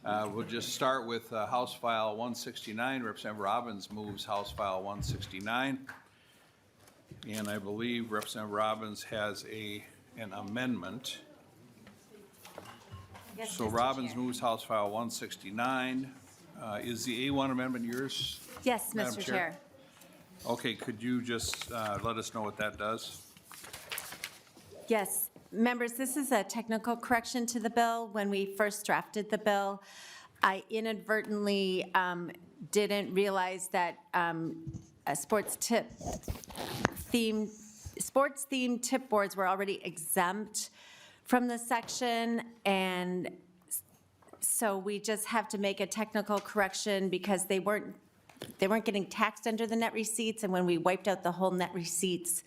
We'll just start with House File 169. Representative Robbins moves House File 169. And I believe Representative Robbins has an amendment. Yes, So Mr. Robbins Chair. moves House File 169. Is the A1 amendment yours? Yes, Madam Mr. Chair? Chair. Okay, could you just let us know what that does? Yes, members, this is a technical correction to the bill. When we first drafted the bill, I inadvertently didn't realize that sports-themed tip boards were already exempt from the section, and so we just have to make a technical correction because they weren't getting taxed under the net receipts, and when we wiped out the whole net receipts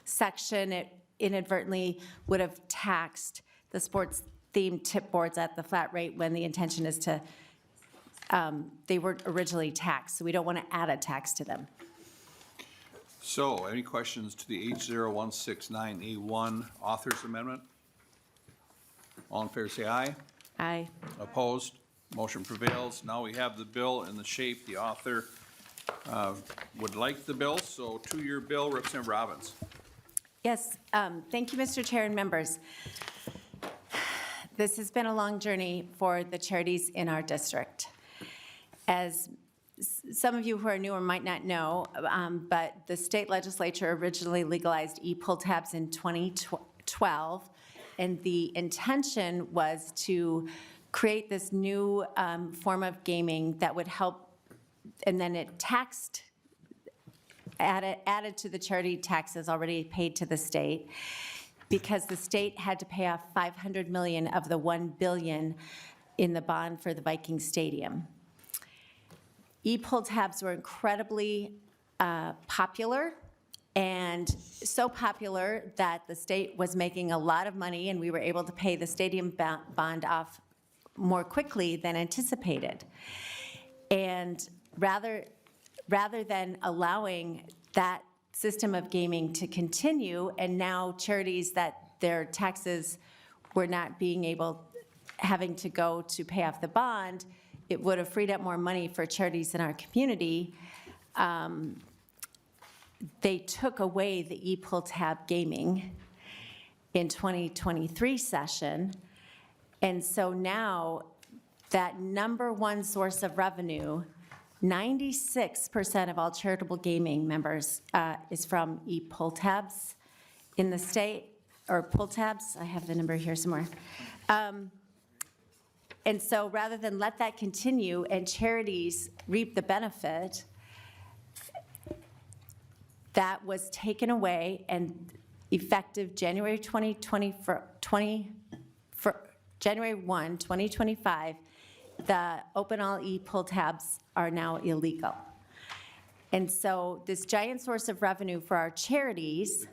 section, it inadvertently would have taxed the sports-themed tip boards at the flat rate when the intention is to, they weren't originally taxed, so we don't want to add a tax to them. So, any questions to the H0169A1 author's amendment? All in favor say aye. Aye. Opposed? Motion prevails. Now we have the bill in the shape the author would like the bill. So two-year bill, Representative Robbins. Yes, thank you, Mr. Chair and members. This has been a long journey for the charities in our district. As some of you who are newer might not know, but the state legislature originally legalized e-pull tabs in 2012, and the intention was to create this new form of gaming that would help, and then it taxed, added to the charity taxes already paid to the state, because the state had to pay off $500 million of the $1 billion in the bond for the Viking Stadium. E-pull tabs were incredibly popular, and so popular that the state was making a lot of money, and we were able to pay the stadium bond off more quickly than anticipated. And rather than allowing that system of gaming to continue, and now charities that their taxes were not having to go to pay off the bond, it would have freed up more money for charities in our community. They took away the e-pull tab gaming in 2023 session, and so now that number one source of revenue, 96% of all charitable gaming members is from e-pull tabs in the state, or pull tabs. I have the number here somewhere. And so rather than let that continue and charities reap the benefit, that was taken away, and effective January 1, 2025, the open all e-pull tabs are now illegal. And so this giant source of revenue for our charities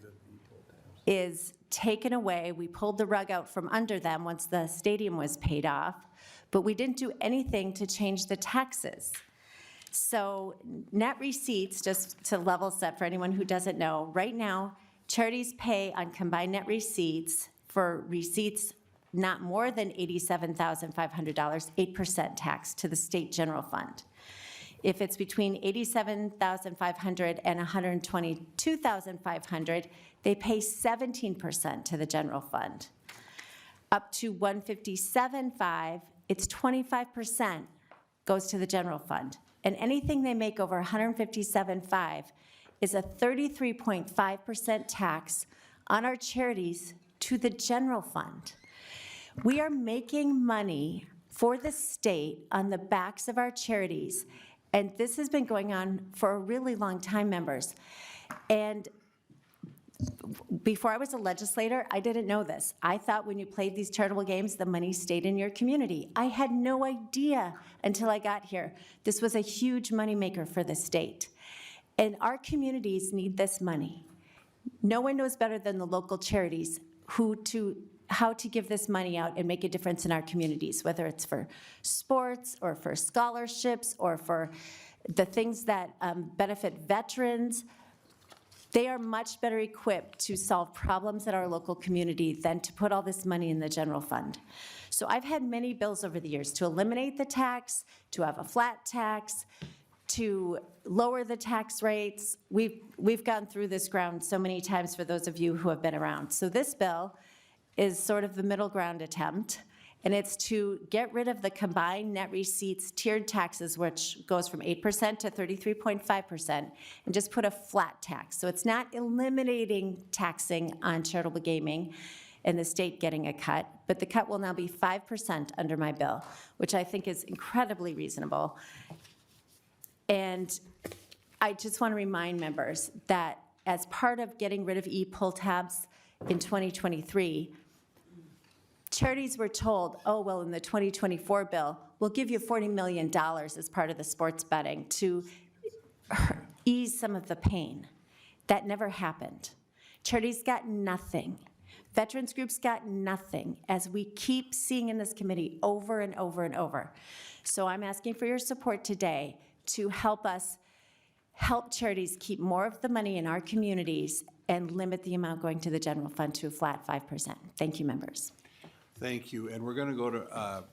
is taken away. We pulled the rug out from under them once the stadium was paid off, but we didn't do anything to change the taxes. So net receipts, just to level set for anyone who doesn't know, right now, charities pay on combined net receipts for receipts not more than $87,500, 8% tax to the state general fund. If it's between $87,500 and $122,500, they pay 17% to the general fund. Up to $157,500, it's 25% goes to the general fund. And anything they make over $157,500 is a 33.5% tax on our charities to the general fund. We are making money for the state on the backs of our charities, and this has been going on for a really long time, members. And before I was a legislator, I didn't know this. I thought when you played these charitable games, the money stayed in your community. I had no idea until I got here. This was a huge moneymaker for the state. And our communities need this money. No one knows better than the local charities how to give this money out and make a difference in our communities, whether it's for sports or for scholarships or for the things that benefit veterans. They are much better equipped to solve problems in our local community than to put all this money in the general fund. So I've had many bills over the years to eliminate the tax, to have a flat tax, to lower the tax rates. We've gone through this ground so many times for those of you who have been around. So this bill is sort of the middle ground attempt, and it's to get rid of the combined net receipts tiered taxes, which goes from 8% to 33.5%, and just put a flat tax. So it's not eliminating taxing on charitable gaming and the state getting a cut, but the cut will now be 5% under my bill, which I think is incredibly reasonable. And I just want to remind members that as part of getting rid of e-pull tabs in 2023, charities were told, oh, well, in the 2024 bill, we'll give you $40 million as part of the sports betting to ease some of the pain. That never happened. Charities got nothing. Veterans groups got nothing, as we keep seeing in this committee over and over and over. So I'm asking for your support today to help us help charities keep more of the money in our communities and limit the amount going to the general fund to a flat 5%. Thank you, members. Thank you, and we're going to go to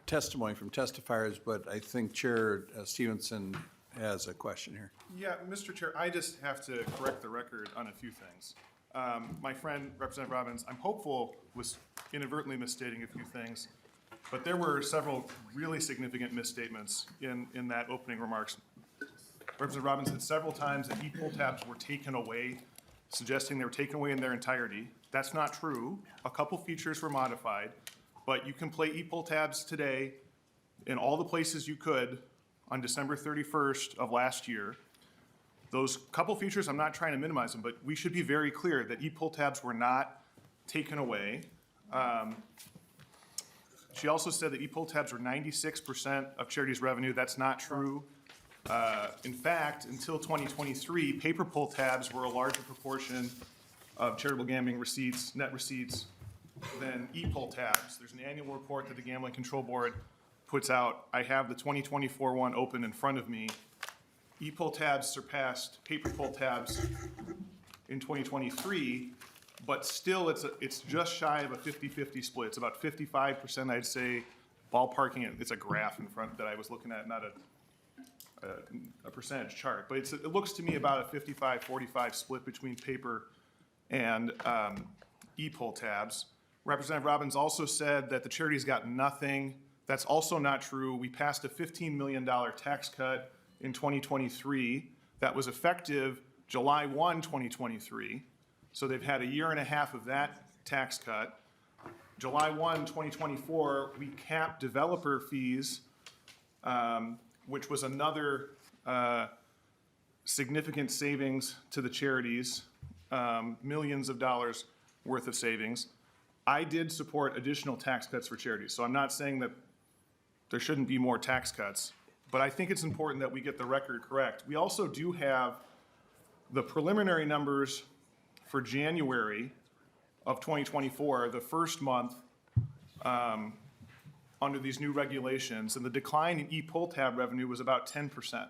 testimony from testifiers, but I think Chair Stevenson has a question here. Yeah, Mr. Chair, I just have to correct the record on a few things. My friend, Representative Robbins, I'm hopeful was inadvertently misstating a few things, but there were several really significant misstatements in that opening remarks. Representative Robbins said several times that e-pull tabs were taken away, suggesting they were taken away in their entirety. That's not true. A couple features were modified, but you can play e-pull tabs today in all the places you could on December 31st of last year. Those couple features, I'm not trying to minimize them, but we should be very clear that e-pull tabs were not taken away. She also said that e-pull tabs were 96% of charities' revenue. That's not true. In fact, until 2023, paper pull tabs were a larger proportion of charitable gambling receipts, net receipts, than e-pull tabs. There's an annual report that the Gambling Control Board puts out. I have the 2024 one open in front of me. E-pull tabs surpassed paper pull tabs in 2023, but still it's just shy of a 50-50 split. It's about 55%, I'd say, ballparking it. It's a graph in front that I was looking at, not a percentage chart, but it looks to me about a 55-45 split between paper and e-pull tabs. Representative Robbins also said that the charities got nothing. That's also not true. We passed a $15 million tax cut in 2023 that was effective July 1, 2023. So they've had a year and a half of that tax cut. July 1, 2024, we capped developer fees, which was another significant savings to the charities, millions of dollars worth of savings. I did support additional tax cuts for charities, so I'm not saying that there shouldn't be more tax cuts, but I think it's important that we get the record correct. We also do have the preliminary numbers for January of 2024, the first month under these new regulations, and the decline in e-pull tab revenue was about 10%.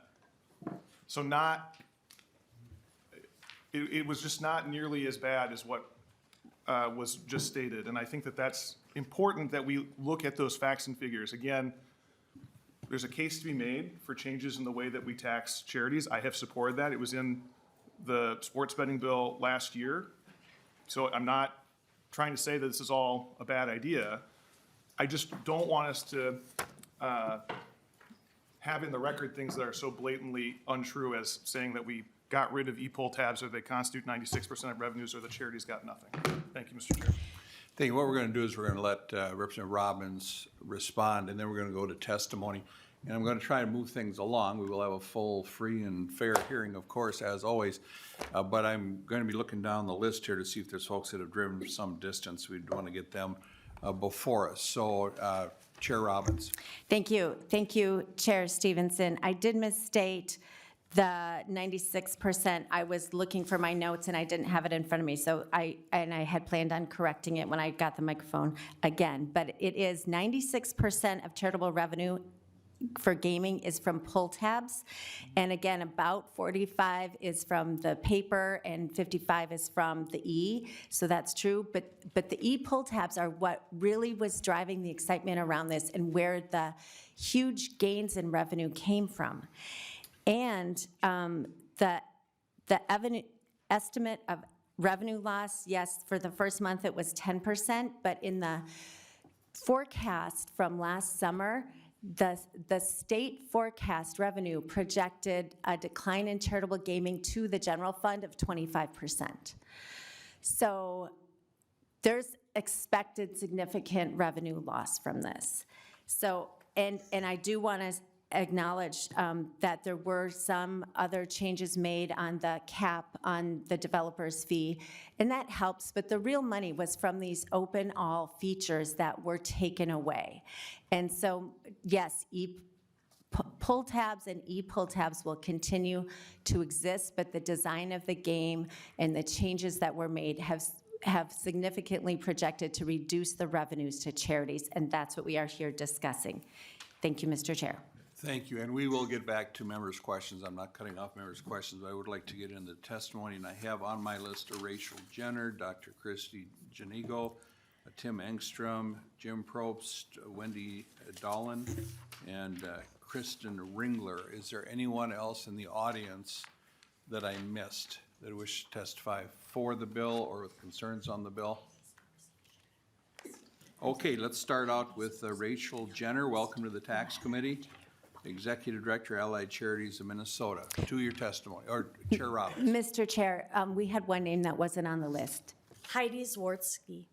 So it was just not nearly as bad as what was just stated, and I think that that's important that we look at those facts and figures. Again, there's a case to be made for changes in the way that we tax charities. I have supported that. It was in the sports betting bill last year. So I'm not trying to say that this is all a bad idea. I just don't want us to have in the record things that are so blatantly untrue as saying that we got rid of e-pull tabs or they constitute 96% of revenues or the charities got nothing. Thank you, Mr. Chair. Thank you. What we're going to do is we're going to let Representative Robbins respond, and then we're going to go to testimony. And I'm going to try to move things along. We will have a full, free, and fair hearing, of course, as always. But I'm going to be looking down the list here to see if there's folks that have driven some distance. We'd want to get them before us. So, Chair Robbins. Thank you. Thank you, Chair Stevenson. I did misstate the 96%. I was looking for my notes and I didn't have it in front of me. So I had planned on correcting it when I got the microphone again. But it is 96% of charitable revenue for gaming is from pull tabs. And again, about 45 is from the paper and 55 is from the E. So that's true. But the E pull tabs are what really was driving the excitement around this and where the huge gains in revenue came from. And the estimate of revenue loss, yes, for the first month it was 10%, but in the forecast from last summer, the state forecast revenue projected a decline in charitable gaming to the general fund of 25%. So there's expected significant revenue loss from this. So, and I do want to acknowledge that there were some other changes made on the cap on the developer's fee, and that helps, but the real money was from these open all features that were taken away. And so, yes, pull tabs and e-pull tabs will continue to exist, but the design of the game and the changes that were made have significantly projected to reduce the revenues to charities, and that's what we are here discussing. Thank you, Mr. Chair. Thank you, and we will get back to members' questions. I'm not cutting off members' questions, but I would like to get into testimony, and I have on my list Rachel Jenner, Dr. Christy Janigo, Tim Engstrom, Jim Probst, Wendy Dolan, and Kristen Ringler. Is there anyone else in the audience that I missed that wish to testify for the bill or with concerns on the bill? Okay, let's start out with Rachel Jenner. Welcome to the Tax Committee. Executive Director, Allied Charities of Minnesota. To your testimony, or Chair Robbins. Mr. Chair, we had one name that wasn't on the list. Heidi Zwartsky.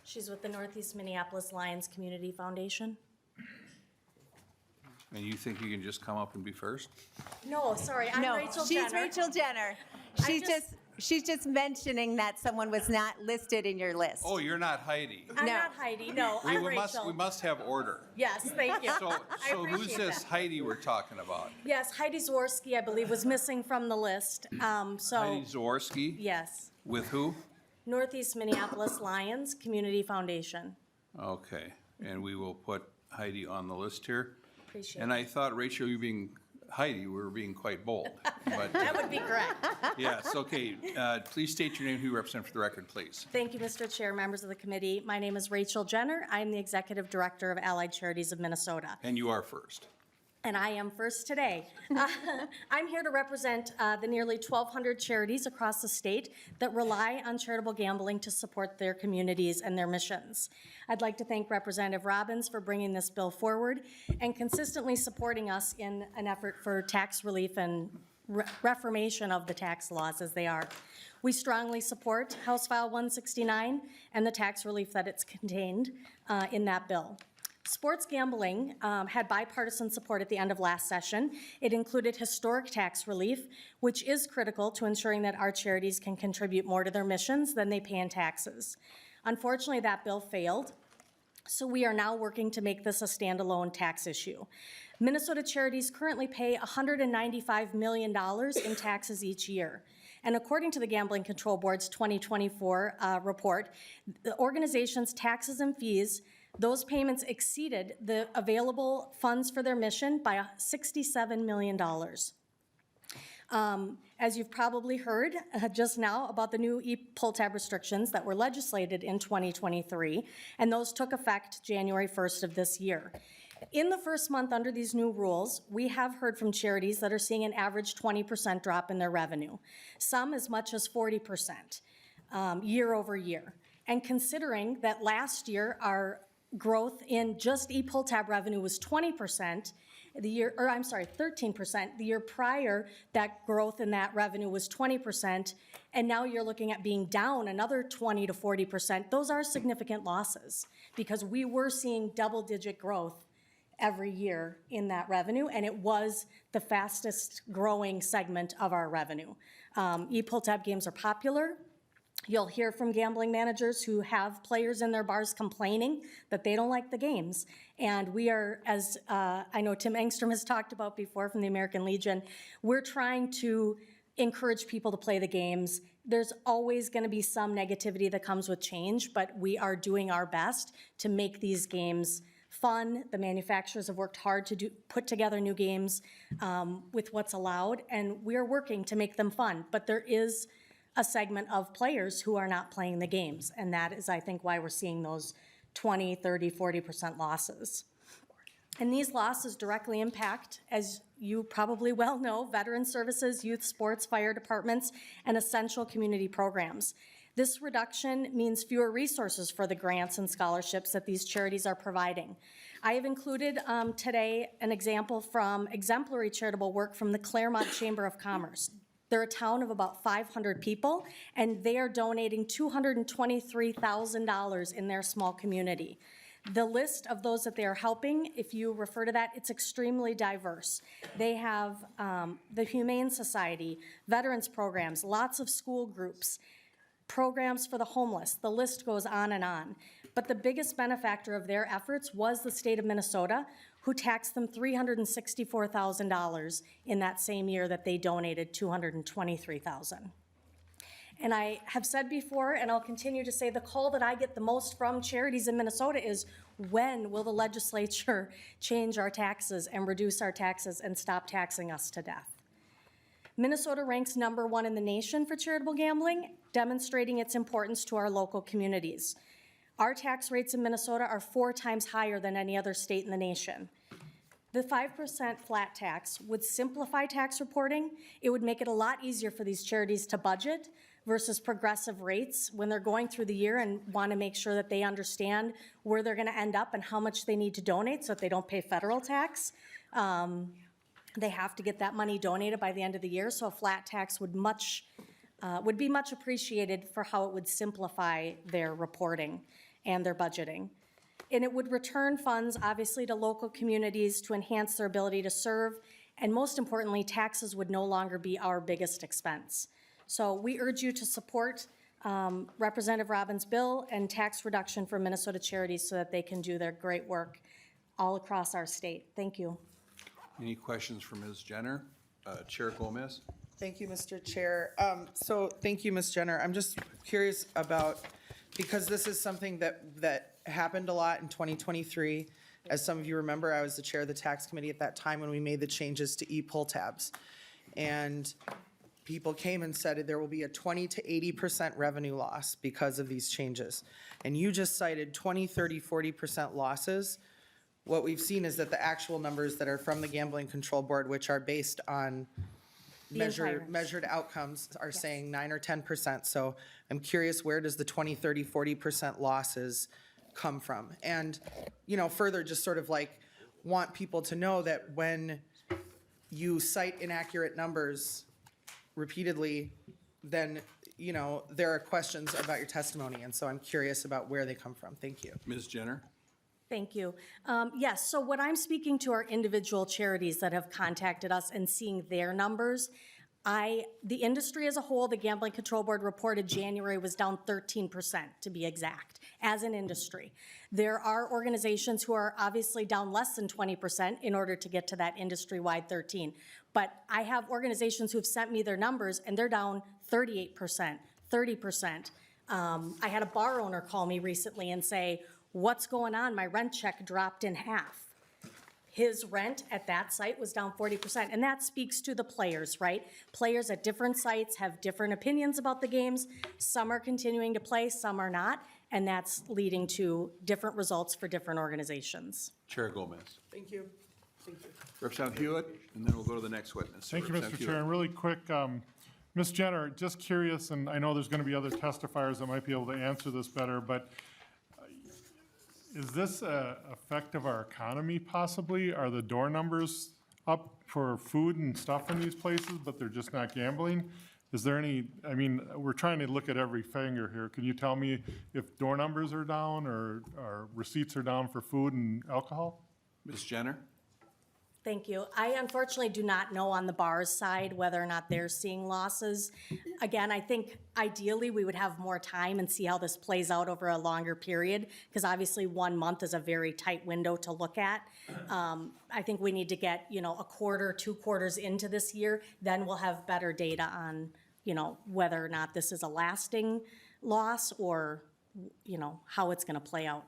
She's with the Northeast Minneapolis Lions Community Foundation. And you think you can just come up and be first? No, sorry, I'm No, Rachel she's Jenner. Rachel Jenner. She's just mentioning that someone was not listed in your list. Oh, you're not Heidi. I'm No. not Heidi, no, I'm We Rachel. must have order. Yes, thank you. So I who's appreciate this that. Heidi we're talking about? Yes, Heidi Zwartsky, I believe, was missing from the list. Heidi So, Zwarski? yes, With who? Northeast Minneapolis Lions Community Foundation. Okay, and we will put Heidi on the list here. Appreciate And it. I thought, Rachel, you being Heidi, we were being quite bold. But, That would be correct. yes, okay. Please state your name, who you represent for the record, please. Thank you, Mr. Chair, members of the committee. My name is Rachel Jenner. I'm the Executive Director of Allied Charities of Minnesota. And you are first. And I am first today. I'm here to represent the nearly 1,200 charities across the state that rely on charitable gambling to support their communities and their missions. I'd like to thank Representative Robbins for bringing this bill forward and consistently supporting us in an effort for tax relief and reformation of the tax laws as they are. We strongly support House File 169 and the tax relief that it's contained in that bill. Sports gambling had bipartisan support at the end of last session. It included historic tax relief, which is critical to ensuring that our charities can contribute more to their missions than they pay in taxes. Unfortunately, that bill failed, so we are now working to make this a standalone tax issue. Minnesota charities currently pay $195 million in taxes each year. And according to the Gambling Control Board's 2024 report, the organization's taxes and fees, those payments exceeded the available funds for their mission by $67 million. As you've probably heard just now about the new e-pull tab restrictions that were legislated in 2023, and those took effect January 1st of this year. In the first month under these new rules, we have heard from charities that are seeing an average 20% drop in their revenue, some as much as 40% year over year. And considering that last year our growth in just e-pull tab revenue was 20%, 13%. The year prior, that growth in that revenue was 20%, and now you're looking at being down another 20 to 40%. Those are significant losses because we were seeing double-digit growth every year in that revenue, and it was the fastest growing segment of our revenue. E-pull tab games are popular. You'll hear from gambling managers who have players in their bars complaining that they don't like the games. And we are, as I know Tim Engstrom has talked about before from the American Legion, we're trying to encourage people to play the games. There's always going to be some negativity that comes with change, but we are doing our best to make these games fun. The manufacturers have worked hard to put together new games with what's allowed, and we are working to make them fun. But there is a segment of players who are not playing the games, and that is, I think, why we're seeing those 20, 30, 40% losses. And these losses directly impact, as you probably well know, veteran services, youth sports, fire departments, and essential community programs. This reduction means fewer resources for the grants and scholarships that these charities are providing. I have included today an example from exemplary charitable work from the Claremont Chamber of Commerce. They're a town of about 500 people, and they are donating $223,000 in their small community. The list of those that they are helping, if you refer to that, it's extremely diverse. They have the Humane Society, veterans programs, lots of school groups, programs for the homeless. The list goes on and on. But the biggest benefactor of their efforts was the state of Minnesota, who taxed them $364,000 in that same year that they donated $223,000. And I have said before, and I'll continue to say, the call that I get the most from charities in Minnesota is, when will the legislature change our taxes and reduce our taxes and stop taxing us to death? Minnesota ranks #1 in the nation for charitable gambling, demonstrating its importance to our local communities. Our tax rates in Minnesota are 4 times higher than any other state in the nation. The 5% flat tax would simplify tax reporting. It would make it a lot easier for these charities to budget versus progressive rates when they're going through the year and want to make sure that they understand where they're going to end up and how much they need to donate so that they don't pay federal tax. They have to get that money donated by the end of the year, so a flat tax would be much appreciated for how it would simplify their reporting and their budgeting. And it would return funds, obviously, to local communities to enhance their ability to serve, and most importantly, taxes would no longer be our biggest expense. So we urge you to support Representative Robbins' bill and tax reduction for Minnesota charities so that they can do their great work all across our state. Thank you. Any questions for Ms. Jenner? Chair Gomez? Thank you, Mr. Chair. So thank you, Ms. Jenner. I'm just curious about, because this is something that happened a lot in 2023. As some of you remember, I was the chair of the tax committee at that time when we made the changes to e-pull tabs. And people came and said there will be a 20 to 80% revenue loss because of these changes. And you just cited 20, 30, 40% losses. What we've seen is that the actual numbers that are from the Gambling Control Board, which are based on measured outcomes, are saying 9 or 10%. So I'm curious, where does the 20, 30, 40% losses come from? And, you know, further, just sort of like want people to know that when you cite inaccurate numbers repeatedly, then, you know, there are questions about your testimony. And so I'm curious about where they come from. Thank you. Ms. Jenner? Thank you. Yes, so what I'm speaking to are individual charities that have contacted us and seeing their numbers. The industry as a whole, the Gambling Control Board reported January was down 13%, to be exact, as an industry. There are organizations who are obviously down less than 20% in order to get to that industry-wide 13. But I have organizations who've sent me their numbers, and they're down 38%, 30%. I had a bar owner call me recently and say, "What's going on? My rent check dropped in half." His rent at that site was down 40%, and that speaks to the players, right? Players at different sites have different opinions about the games. Some are continuing to play, some are not, and that's leading to different results for different organizations. Chair Gomez? Thank you. Thank you. Representative Hewitt, and then we'll go to the next witness. Thank you, Mr. Representative Chair. Hewitt. And really quick, Ms. Jenner, just curious, and I know there's going to be other testifiers that might be able to answer this better, but is this an effect of our economy possibly? Are the door numbers up for food and stuff in these places, but they're just not gambling? Is there any, I mean, we're trying to look at every finger here. Can you tell me if door numbers are down or receipts are down for food and alcohol? Ms. Jenner? Thank you. I unfortunately do not know on the bars side whether or not they're seeing losses. Again, I think ideally we would have more time and see how this plays out over a longer period, because obviously 1 month is a very tight window to look at. I think we need to get, you know, a quarter, 2 quarters into this year, then we'll have better data on, you know, whether or not this is a lasting loss or, you know, how it's going to play out.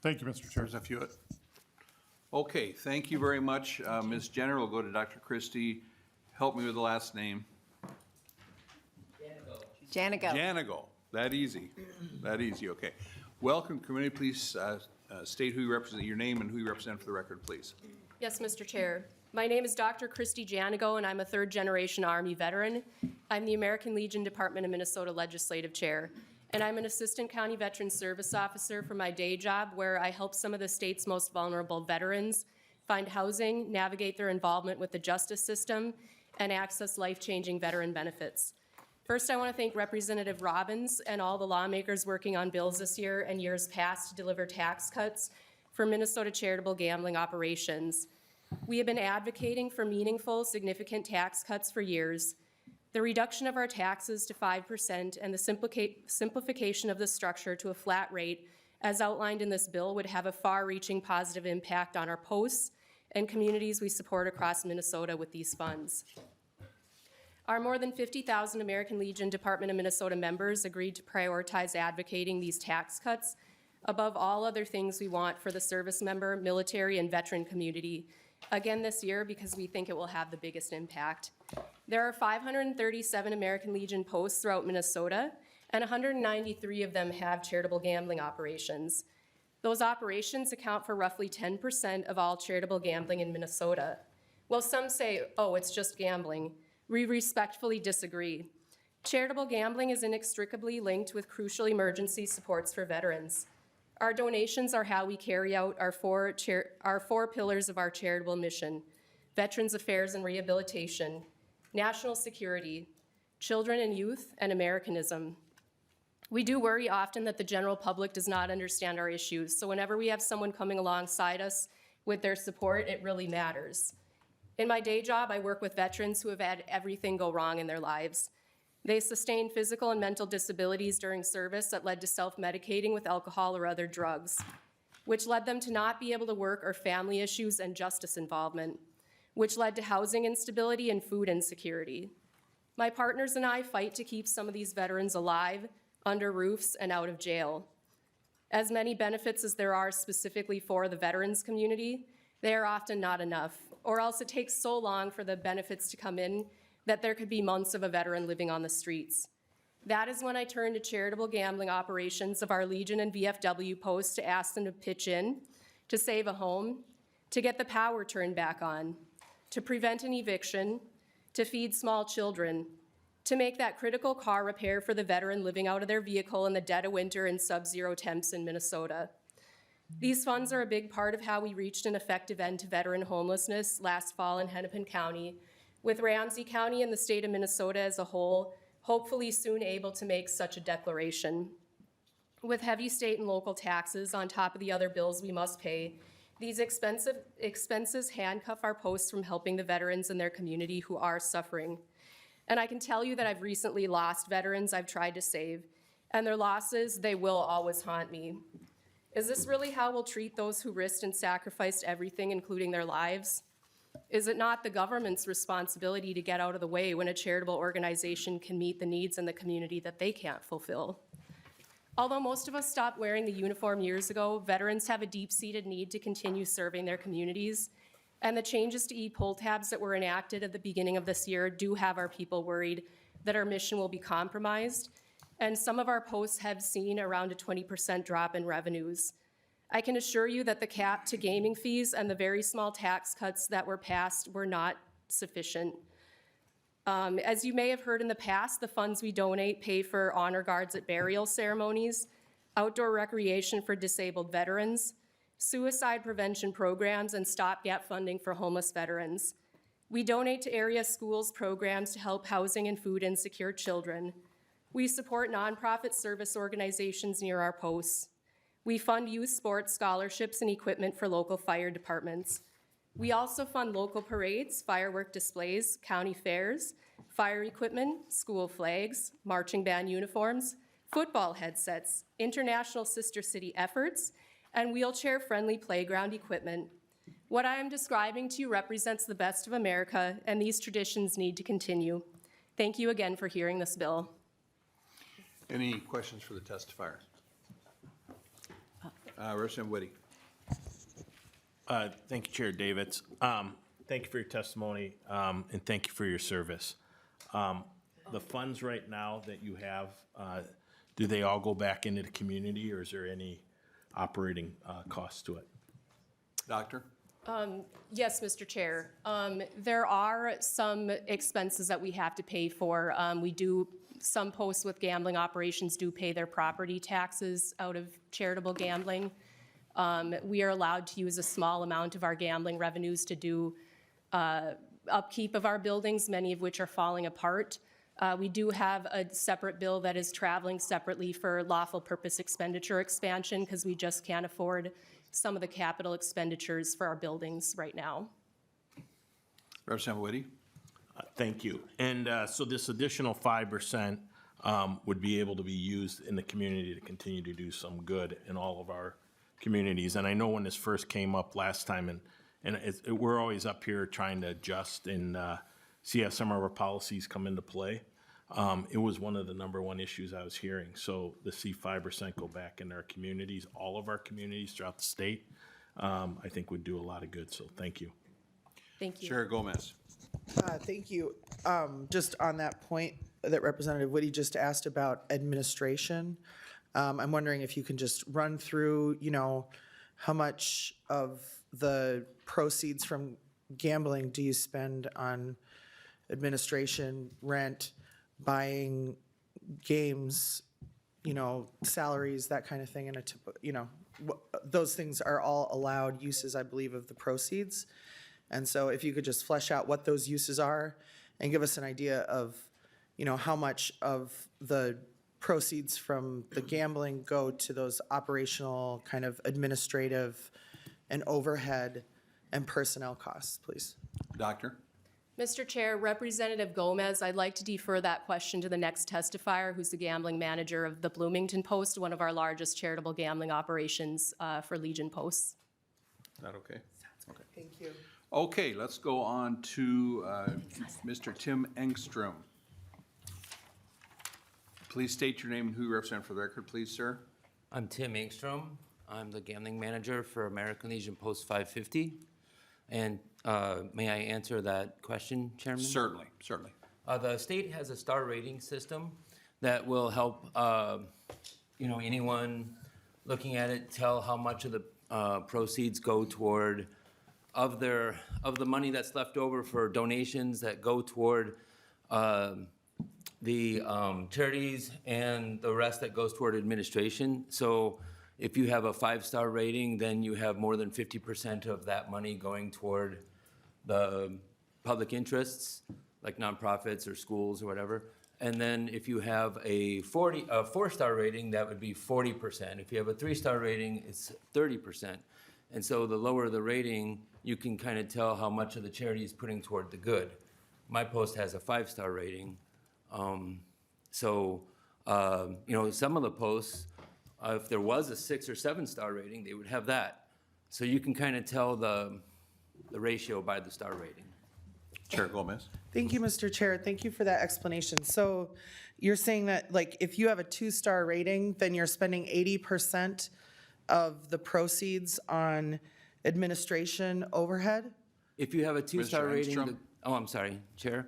Thank you, Mr. Chair. Representative Hewitt? Okay, thank you very much, Ms. Jenner. We'll go to Dr. Christie. Help me with the last name. Janigo. Janigo. That easy. That easy, okay. Welcome, committee. Please state who you represent, your name and who you represent for the record, please. Yes, Mr. Chair. My name is Dr. Christy Janigo, and I'm a third-generation Army veteran. I'm the American Legion Department of Minnesota Legislative Chair, and I'm an Assistant County Veteran Service Officer for my day job, where I help some of the state's most vulnerable veterans find housing, navigate their involvement with the justice system, and access life-changing veteran benefits. First, I want to thank Representative Robbins and all the lawmakers working on bills this year and years past to deliver tax cuts for Minnesota charitable gambling operations. We have been advocating for meaningful, significant tax cuts for years. The reduction of our taxes to 5% and the simplification of the structure to a flat rate, as outlined in this bill, would have a far-reaching positive impact on our posts and communities we support across Minnesota with these funds. Our more than 50,000 American Legion Department of Minnesota members agreed to prioritize advocating these tax cuts above all other things we want for the service member, military, and veteran community, again this year because we think it will have the biggest impact. There are 537 American Legion posts throughout Minnesota, and 193 of them have charitable gambling operations. Those operations account for roughly 10% of all charitable gambling in Minnesota. While some say, oh, it's just gambling, we respectfully disagree. Charitable gambling is inextricably linked with crucial emergency supports for veterans. Our donations are how we carry out our four pillars of our charitable mission: Veterans Affairs and Rehabilitation, National Security, Children and Youth, and Americanism. We do worry often that the general public does not understand our issues, so whenever we have someone coming alongside us with their support, it really matters. In my day job, I work with veterans who have had everything go wrong in their lives. They sustained physical and mental disabilities during service that led to self-medicating with alcohol or other drugs, which led them to not be able to work, or family issues and justice involvement, which led to housing instability and food insecurity. My partners and I fight to keep some of these veterans alive, under roofs, and out of jail. As many benefits as there are specifically for the veterans community, they are often not enough, or else it takes so long for the benefits to come in that there could be months of a veteran living on the streets. That is when I turn to charitable gambling operations of our Legion and VFW posts to ask them to pitch in, to save a home, to get the power turned back on, to prevent an eviction, to feed small children, to make that critical car repair for the veteran living out of their vehicle in the dead of winter in sub-zero temps in Minnesota. These funds are a big part of how we reached an effective end to veteran homelessness last fall in Hennepin County, with Ramsey County and the state of Minnesota as a whole hopefully soon able to make such a declaration. With heavy state and local taxes on top of the other bills we must pay, these expenses handcuff our posts from helping the veterans in their community who are suffering. And I can tell you that I've recently lost veterans I've tried to save, and their losses, they will always haunt me. Is this really how we'll treat those who risked and sacrificed everything, including their lives? Is it not the government's responsibility to get out of the way when a charitable organization can meet the needs in the community that they can't fulfill? Although most of us stopped wearing the uniform years ago, veterans have a deep-seated need to continue serving their communities, and the changes to e-poll tabs that were enacted at the beginning of this year do have our people worried that our mission will be compromised, and some of our posts have seen around a 20% drop in revenues. I can assure you that the cap to gaming fees and the very small tax cuts that were passed were not sufficient. As you may have heard in the past, the funds we donate pay for honor guards at burial ceremonies, outdoor recreation for disabled veterans, suicide prevention programs, and stopgap funding for homeless veterans. We donate to area schools programs to help housing and food insecure children. We support nonprofit service organizations near our posts. We fund youth sports scholarships and equipment for local fire departments. We also fund local parades, firework displays, county fairs, fire equipment, school flags, marching band uniforms, football headsets, international sister city efforts, and wheelchair-friendly playground equipment. What I am describing to you represents the best of America, and these traditions need to continue. Thank you again for hearing this bill. Any questions for the testifier? Representative Whitty. Thank you, Chair Davids. Thank you for your testimony, and thank you for your service. The funds right now that you have, do they all go back into the community, or is there any operating costs to it? Doctor? Yes, Mr. Chair. There are some expenses that we have to pay for. Some posts with gambling operations do pay their property taxes out of charitable gambling. We are allowed to use a small amount of our gambling revenues to do upkeep of our buildings, many of which are falling apart. We do have a separate bill that is traveling separately for lawful purpose expenditure expansion because we just can't afford some of the capital expenditures for our buildings right now. Representative Whitty? Thank you. And so this additional 5% would be able to be used in the community to continue to do some good in all of our communities. And I know when this first came up last time, we're always up here trying to adjust and see how some of our policies come into play. It was one of the #1 issues I was hearing. So to see 5% go back in our communities, all of our communities throughout the state, I think would do a lot of good. So thank you. Thank you. Chair Gomez? Thank you. Just on that point that Representative Whitty just asked about administration, I'm wondering if you can just run through, how much of the proceeds from gambling do you spend on administration, rent, buying games, salaries, that kind of thing, and those things are all allowed uses, I believe, of the proceeds. And so if you could just flesh out what those uses are and give us an idea of, how much of the proceeds from the gambling go to those operational kind of administrative and overhead and personnel costs, please. Doctor? Mr. Chair, Representative Gomez, I'd like to defer that question to the next testifier, who's the gambling manager of the Bloomington Post, one of our largest charitable gambling operations for Legion Posts. Is that okay? Okay. Thank you. Okay, let's go on to Mr. Tim Engstrom. Please state your name and who you represent for the record, please, sir. I'm Tim Engstrom. I'm the gambling manager for American Legion Post 550. And may I answer that question, Chairman? Certainly, certainly. The state has a star rating system that will help, anyone looking at it tell how much of the proceeds go toward of the money that's left over for donations that go toward the charities and the rest that goes toward administration. So if you have a 5-star rating, then you have more than 50% of that money going toward the public interests, like nonprofits or schools or whatever. And then if you have a 4-star rating, that would be 40%. If you have a 3-star rating, it's 30%. And so the lower the rating, you can kind of tell how much of the charity is putting toward the good. My post has a 5-star rating. Some of the posts, if there was a 6 or 7-star rating, they would have that. So you can kind of tell the ratio by the star rating. Chair Gomez? Thank you, Mr. Chair. Thank you for that explanation. So you're saying that, if you have a 2-star rating, then you're spending 80% of the proceeds on administration overhead? If you have a 2-star Mr. rating, Engstrom? I'm sorry, Chair.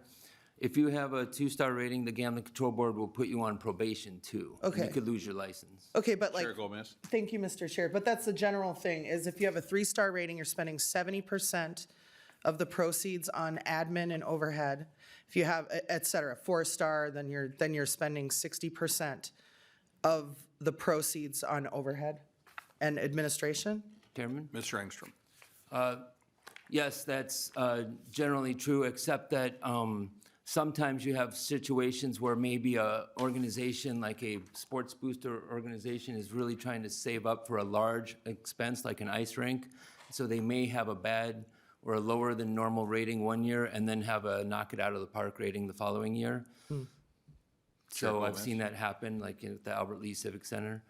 If you have a 2-star rating, the Gambling Control Board will put you on probation too. And Okay. you could lose your license. Okay, but Chair Gomez? thank you, Mr. Chair, but that's the general thing, is if you have a 3-star rating, you're spending 70% of the proceeds on admin and overhead. If you have, et cetera, 4-star, then you're spending 60% of the proceeds on overhead and administration? Chairman? Mr. Engstrom? Yes, that's generally true, except that sometimes you have situations where maybe a organization like a sports booster organization is really trying to save up for a large expense like an ice rink. So they may have a bad or a lower than normal rating one year and then have a knock it out of the park rating the following year. So I've seen that happen like at the Albert Lee Civic Center.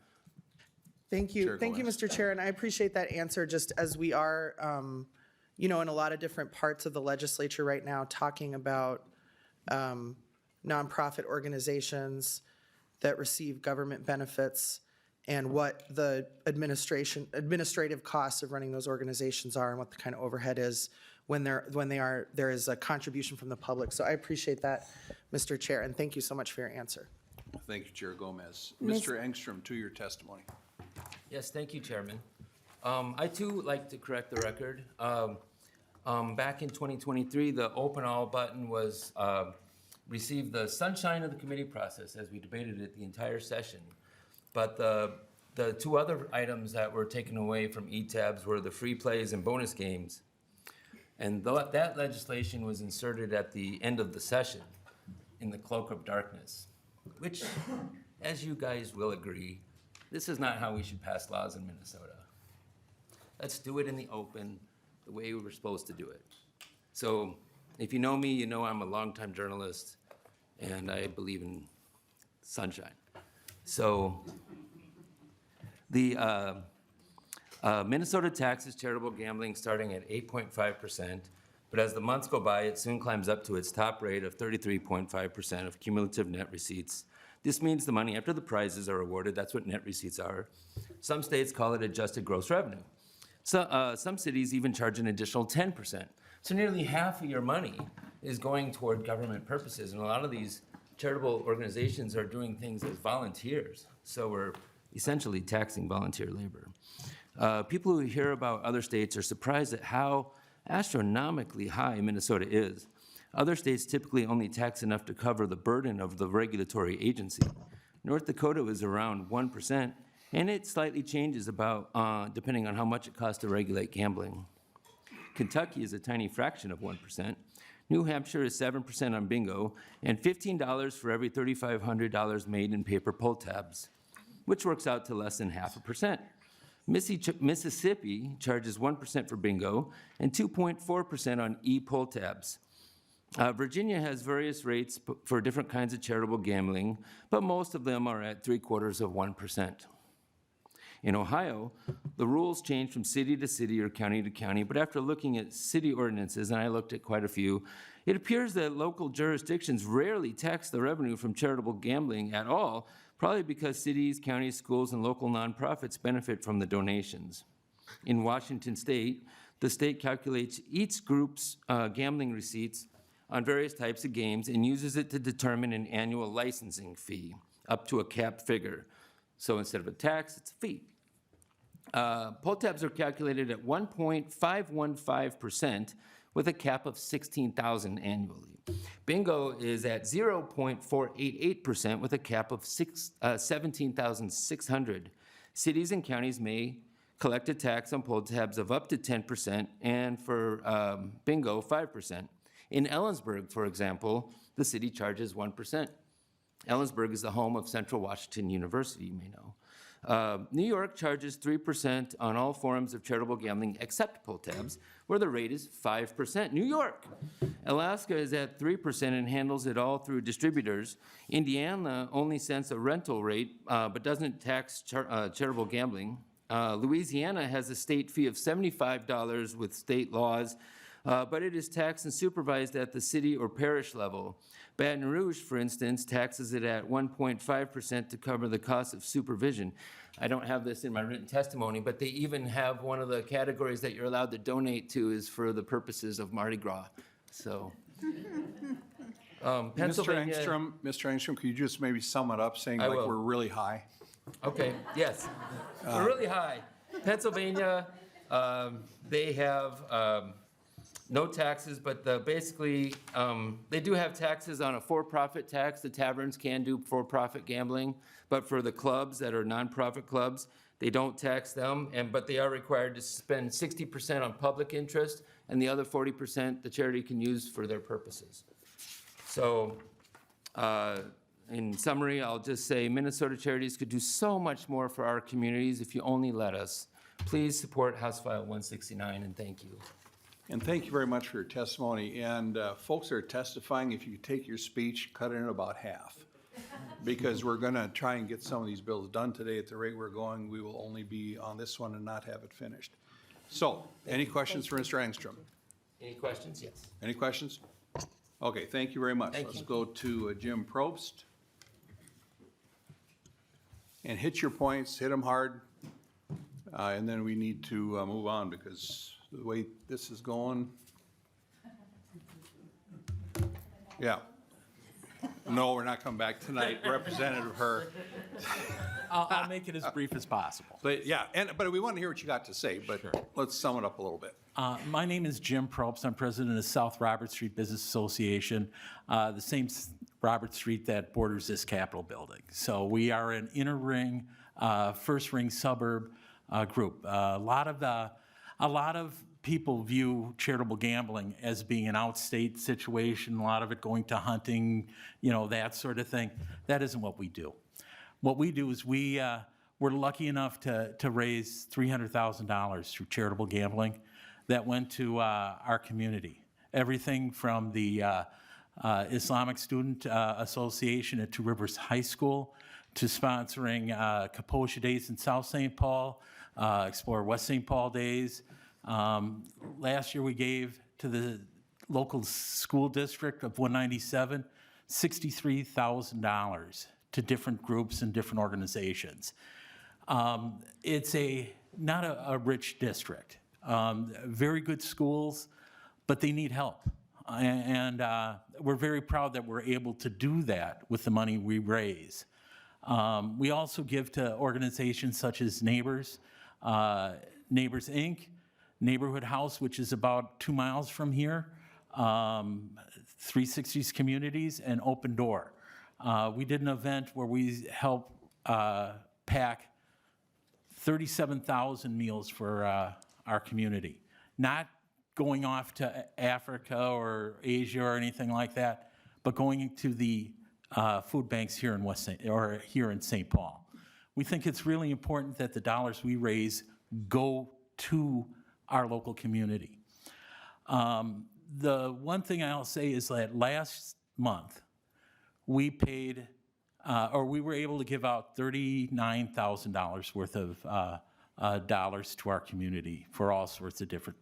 Thank you. Chair Thank you, Gomez. Mr. Chair, and I appreciate that answer, just as we are, in a lot of different parts of the legislature right now, talking about nonprofit organizations that receive government benefits and what the administrative costs of running those organizations are and what the kind of overhead is when there is a contribution from the public. So I appreciate that, Mr. Chair, and thank you so much for your answer. Thank you, Chair Gomez. Mr. Engstrom, to your testimony. Yes, thank you, Chairman. I too like to correct the record. Back in 2023, the open all button was, received the sunshine of the committee process as we debated it the entire session. But the two other items that were taken away from ETABs were the free plays and bonus games. And that legislation was inserted at the end of the session in the cloak of darkness, which, as you guys will agree, this is not how we should pass laws in Minnesota. Let's do it in the open, the way we were supposed to do it. So if you know me, you know I'm a longtime journalist, and I believe in sunshine. So the Minnesota taxes charitable gambling starting at 8.5%, but as the months go by, it soon climbs up to its top rate of 33.5% of cumulative net receipts. This means the money after the prizes are awarded, that's what net receipts are. Some states call it adjusted gross revenue. So, some cities even charge an additional 10%. So nearly half of your money is going toward government purposes, and a lot of these charitable organizations are doing things as volunteers. So we're essentially taxing volunteer labor. People who hear about other states are surprised at how astronomically high Minnesota is. Other states typically only tax enough to cover the burden of the regulatory agency. North Dakota is around 1%, and it slightly changes about depending on how much it costs to regulate gambling. Kentucky is a tiny fraction of 1%. New Hampshire is 7% on bingo, and $15 for every $3,500 made in paper pull tabs, which works out to less than 0.5%. Mississippi charges 1% for bingo and 2.4% on e-pull tabs. Virginia has various rates for different kinds of charitable gambling, but most of them are at 0.75%. In Ohio, the rules change from city to city or county to county, but after looking at city ordinances, and I looked at quite a few, it appears that local jurisdictions rarely tax the revenue from charitable gambling at all, probably because cities, counties, schools, and local nonprofits benefit from the donations. In Washington state, the state calculates each group's gambling receipts on various types of games and uses it to determine an annual licensing fee up to a cap figure. So instead of a tax, it's a fee. Pull tabs are calculated at 1.515% with a cap of $16,000 annually. Bingo is at 0.488% with a cap of $17,600. Cities and counties may collect a tax on pull tabs of up to 10% and for bingo, 5%. In Ellensburg, for example, the city charges 1%. Ellensburg is the home of Central Washington University, you may know. New York charges 3% on all forms of charitable gambling except pull tabs, where the rate is 5%. New York. Alaska is at 3% and handles it all through distributors. Indiana only sends a rental rate, but doesn't tax charitable gambling. Louisiana has a state fee of $75 with state laws, but it is taxed and supervised at the city or parish level. Baton Rouge, for instance, taxes it at 1.5% to cover the cost of supervision. I don't have this in my written testimony, but they even have one of the categories that you're allowed to donate to is for the purposes of Mardi Gras. So, Pennsylvania. Mr. Engstrom, could you just maybe sum it up, saying I like will. we're really high? Okay, yes. We're really high. Pennsylvania, they have no taxes, but basically, they do have taxes on a for-profit tax. The taverns can do for-profit gambling, but for the clubs that are nonprofit clubs, they don't tax them, but they are required to spend 60% on public interest, and the other 40% the charity can use for their purposes. So, in summary, I'll just say Minnesota Charities could do so much more for our communities if you only let us. Please support House File 169, and thank you. And thank you very much for your testimony. And folks that are testifying, if you could take your speech, cut it in about half. Because we're going to try and get some of these bills done today. At the rate we're going, we will only be on this one and not have it finished. So, any questions for Mr. Engstrom? Any questions? Yes. Any questions? Okay, thank you very much. Thank Let's you. go to Jim Probst. and hit your points, hit them hard, and then we need to move on, because the way this is going. Yeah. No, we're not coming back tonight. Representative Herr. I'll make it as brief as possible. But yeah, but we want to hear what you got to say, but let's sum it up a little bit. My name is Jim Probst. I'm president of South Robert Street Business Association, the same Robert Street that borders this Capitol building. So we are an inner ring, first ring suburb group. A lot of people view charitable gambling as being an outstate situation, a lot of it going to hunting, that sort of thing. That isn't what we do. What we do is we're lucky enough to raise $300,000 through charitable gambling that went to our community. Everything from the Islamic Student Association at Two Rivers High School to sponsoring Kaposha Days in South St. Paul, Explore West St. Paul Days. Last year we gave to the local school district of 197 $63,000 to different groups and different organizations. It's not a rich district. Very good schools, but they need help. And we're very proud that we're able to do that with the money we raise. We also give to organizations such as Neighbors, Neighbors Inc., Neighborhood House, which is about 2 miles from here, 360s Communities, and Open Door. We did an event where we helped pack 37,000 meals for our community. Not going off to Africa or Asia or anything like that, but going to the food banks here in here in St. Paul. We think it's really important that the dollars we raise go to our local community. The one thing I'll say is that last month, we paid, we were able to give out $39,000 worth of dollars to our community for all sorts of different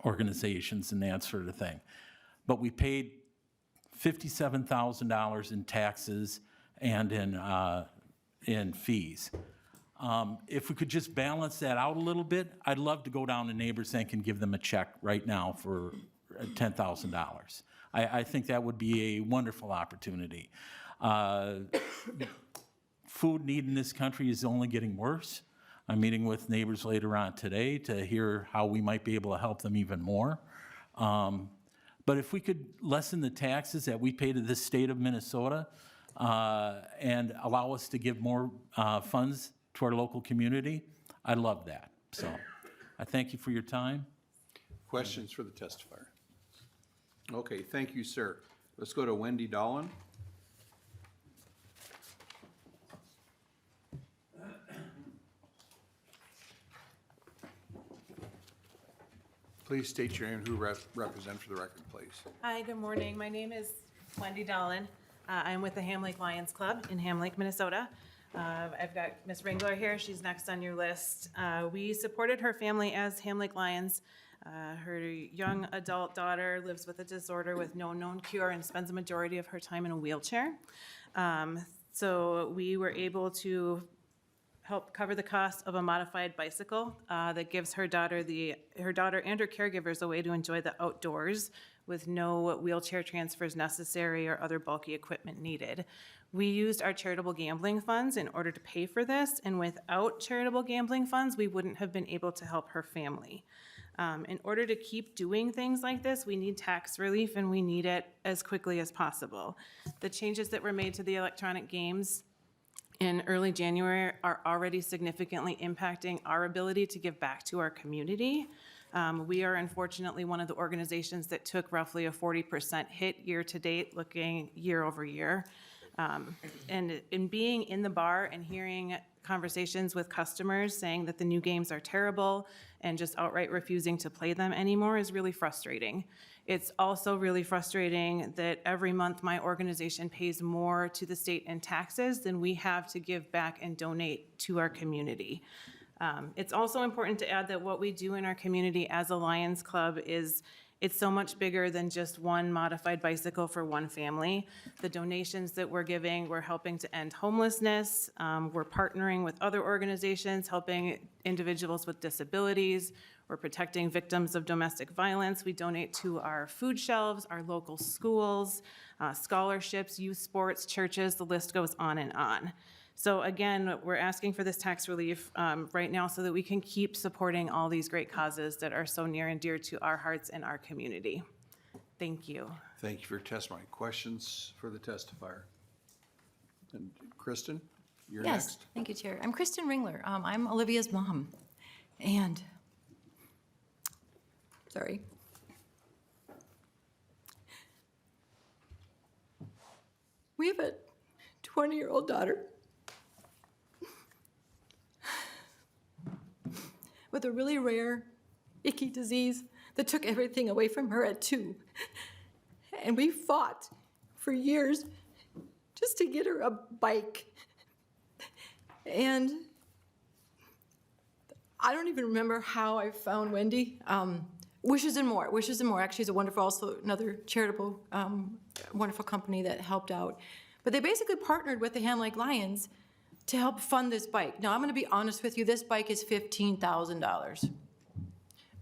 organizations and that sort of thing. But we paid $57,000 in taxes and in fees. If we could just balance that out a little bit, I'd love to go down to Neighbors Inc. and give them a check right now for $10,000. I think that would be a wonderful opportunity. Food need in this country is only getting worse. I'm meeting with neighbors later on today to hear how we might be able to help them even more. But if we could lessen the taxes that we pay to the state of Minnesota and allow us to give more funds to our local community, I'd love that. So I thank you for your time. Questions for the testifier? Okay, thank you, sir. Let's go to Wendy Dolan. Please state your name and who represent for the record, please. Hi, good morning. My name is Wendy Dolan. I'm with the Ham Lake Lions Club in Ham Lake, Minnesota. I've got Ms. Ringler here. She's next on your list. We supported her family as Ham Lake Lions. Her young adult daughter lives with a disorder with no known cure and spends the majority of her time in a wheelchair. So we were able to help cover the cost of a modified bicycle that gives her daughter and her caregivers a way to enjoy the outdoors with no wheelchair transfers necessary or other bulky equipment needed. We used our charitable gambling funds in order to pay for this, and without charitable gambling funds, we wouldn't have been able to help her family. In order to keep doing things like this, we need tax relief, and we need it as quickly as possible. The changes that were made to the electronic games in early January are already significantly impacting our ability to give back to our community. We are unfortunately one of the organizations that took roughly a 40% hit year to date, looking year over year. And in being in the bar and hearing conversations with customers saying that the new games are terrible and just outright refusing to play them anymore is really frustrating. It's also really frustrating that every month my organization pays more to the state in taxes than we have to give back and donate to our community. It's also important to add that what we do in our community as a Lions Club is It's so much bigger than just one modified bicycle for one family. The donations that we're giving, we're helping to end homelessness. We're partnering with other organizations, helping individuals with disabilities. We're protecting victims of domestic violence. We donate to our food shelves, our local schools, scholarships, youth sports, churches, the list goes on and on. So again, we're asking for this tax relief right now so that we can keep supporting all these great causes that are so near and dear to our hearts and our community. Thank you. Thank you for your testimony. Questions for the testifier? And Kristen, you're Yes, next. thank you, Chair. I'm Kristen Ringler. I'm Olivia's mom. And, sorry. We have a 20-year-old daughter with a really rare, icky disease that took everything away from her at 2. And we fought for years just to get her a bike. And I don't even remember how I found Wendy. Wishes and More. Wishes and More actually is a wonderful, also another charitable, wonderful company that helped out. But they basically partnered with the Ham Lake Lions to help fund this bike. Now, I'm gonna be honest with you, this bike is $15,000.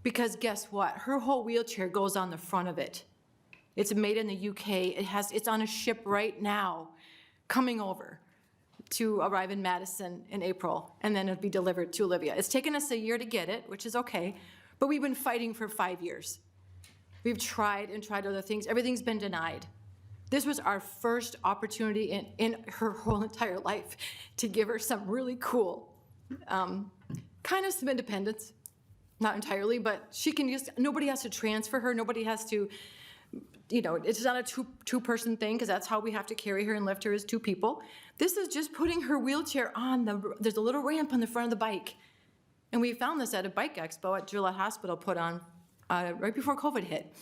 Because guess what? Her whole wheelchair goes on the front of it. It's made in the UK. It's on a ship right now, coming over to arrive in Madison in April, and then it'll be delivered to Olivia. It's taken us a year to get it, which is okay, but we've been fighting for 5 years. We've tried and tried other things. Everything's been denied. This was our first opportunity in her whole entire life to give her some really cool, kind of some independence. Not entirely, but she can just, nobody has to transfer her, nobody has to, you know, it's not a two-person thing, because that's how we have to carry her and lift her as 2 people. This is just putting her wheelchair on there's a little ramp on the front of the bike. And we found this at a bike expo at Gillette Hospital put on right before COVID hit.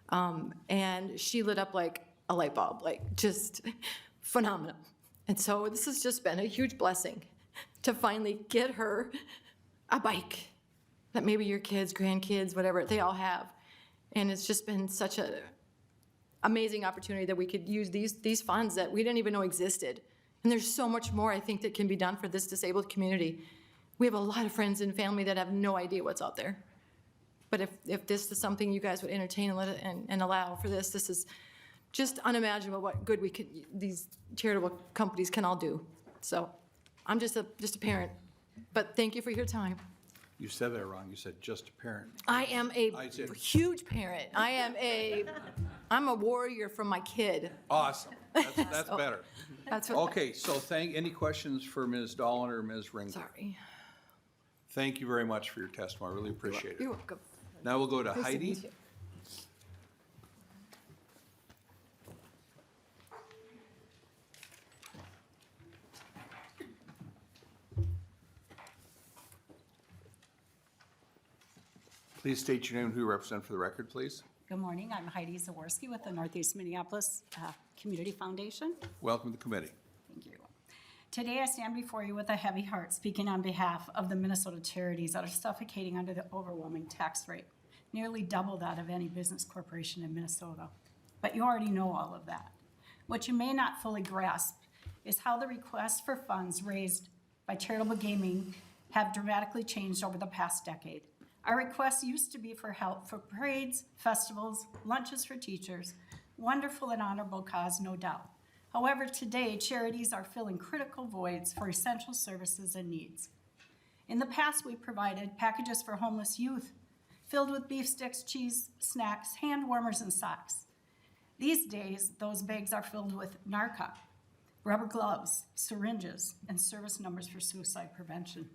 And she lit up like a light bulb, like just phenomenal. And so this has just been a huge blessing to finally get her a bike that maybe your kids, grandkids, whatever, they all have. And it's just been such an amazing opportunity that we could use these funds that we didn't even know existed. And there's so much more, I think, that can be done for this disabled community. We have a lot of friends and family that have no idea what's out there. But if this is something you guys would entertain and let it and allow for this is just unimaginable what good these charitable companies can all do. So I'm just a parent, but thank you for your time. You said that wrong. You said just a parent. I am a I said- huge parent. I'm a warrior from my kid. Awesome. That's better. That's what. Okay, so any questions for Ms. Dolan or Ms. Ringler? Sorry. Thank you very much for your testimony. I really appreciate it. You're welcome. Now we'll go to Nice to Heidi. meet you. Please state your name and who you represent for the record, please. Good morning, I'm Heidi Zaworski with the Northeast Minneapolis Community Foundation. Welcome to the committee. Thank you. Today I stand before you with a heavy heart, speaking on behalf of the Minnesota charities that are suffocating under the overwhelming tax rate, nearly double that of any business corporation in Minnesota. But you already know all of that. What you may not fully grasp is how the requests for funds raised by charitable gaming have dramatically changed over the past decade. Our requests used to be for help for parades, festivals, lunches for teachers, wonderful and honorable cause, no doubt. However, today, charities are filling critical voids for essential services and needs. In the past, we provided packages for homeless youth, filled with beef sticks, cheese, snacks, hand warmers, and socks. These days, those bags are filled with Narcan, rubber gloves, syringes, and service numbers for suicide prevention.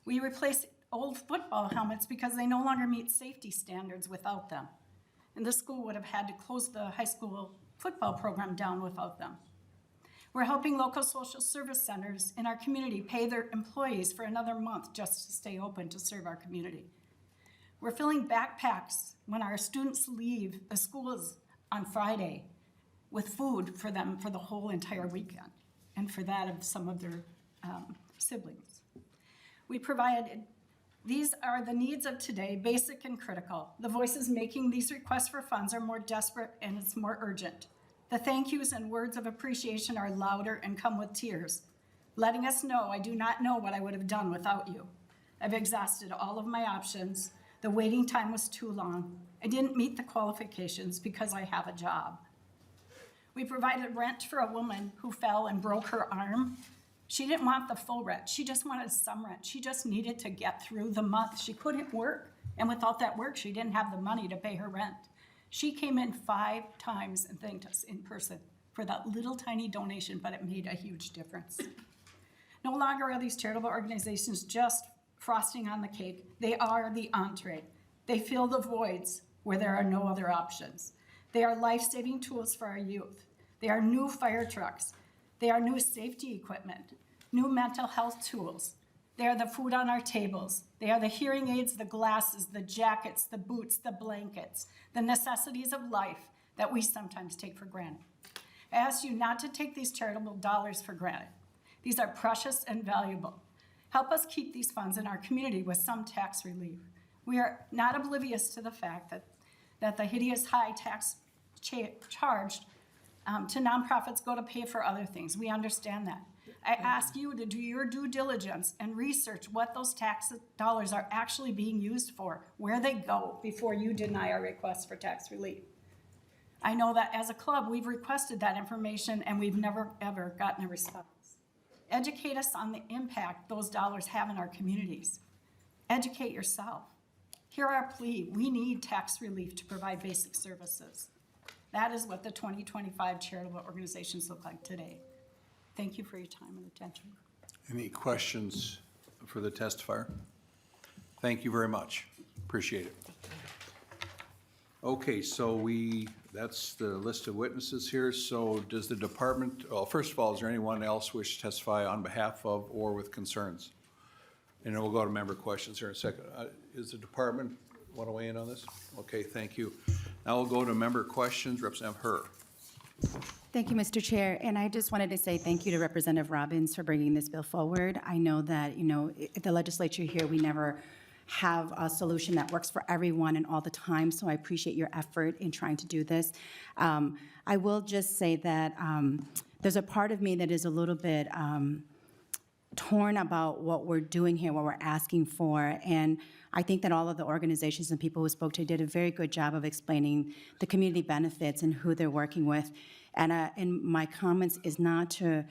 We replace old football helmets because they no longer meet safety standards without them. And the school would have had to close the high school football program down without them. We're helping local social service centers in our community pay their employees for another month just to stay open to serve our community. We're filling backpacks when our students leave the schools on Friday with food for them for the whole entire weekend, and for that of some of their siblings. We provided These are the needs of today, basic and critical. The voices making these requests for funds are more desperate and it's more urgent. The thank yous and words of appreciation are louder and come with tears, letting us know I do not know what I would have done without you. I've exhausted all of my options. The waiting time was too long. I didn't meet the qualifications because I have a job. We provided rent for a woman who fell and broke her arm. She didn't want the full rent. She just wanted some rent. She just needed to get through the month. She couldn't work. And without that work, she didn't have the money to pay her rent. She came in 5 times and thanked us in person for that little tiny donation, but it made a huge difference. No longer are these charitable organizations just frosting on the cake. They are the entree. They fill the voids where there are no other options. They are life-saving tools for our youth. They are new fire trucks. They are new safety equipment, new mental health tools. They are the food on our tables. They are the hearing aids, the glasses, the jackets, the boots, the blankets, the necessities of life that we sometimes take for granted. I ask you not to take these charitable dollars for granted. These are precious and valuable. Help us keep these funds in our community with some tax relief. We are not oblivious to the fact that the hideous high tax charged to nonprofits go to pay for other things. We understand that. I ask you to do your due diligence and research what those tax dollars are actually being used for, where they go, before you deny our request for tax relief. I know that as a club, we've requested that information and we've never, ever gotten a response. Educate us on the impact those dollars have in our communities. Educate yourself. Hear our plea. We need tax relief to provide basic services. That is what the 2025 charitable organizations look like today. Thank you for your time and attention. Any questions for the testifier? Thank you very much. Appreciate it. Okay, so that's the list of witnesses here. So does the department, well, first of all, is there anyone else wish to testify on behalf of or with concerns? And then we'll go to member questions here in a second. Is the department want to weigh in on this? Okay, thank you. Now we'll go to member questions. Representative Herr. Thank you, Mr. Chair. And I just wanted to say thank you to Representative Robbins for bringing this bill forward. I know that, at the legislature here, we never have a solution that works for everyone and all the time, so I appreciate your effort in trying to do this. I will just say that there's a part of me that is a little bit torn about what we're doing here, what we're asking for, and I think that all of the organizations and people who spoke to did a very good job of explaining the community benefits and who they're working with. And my comments is not to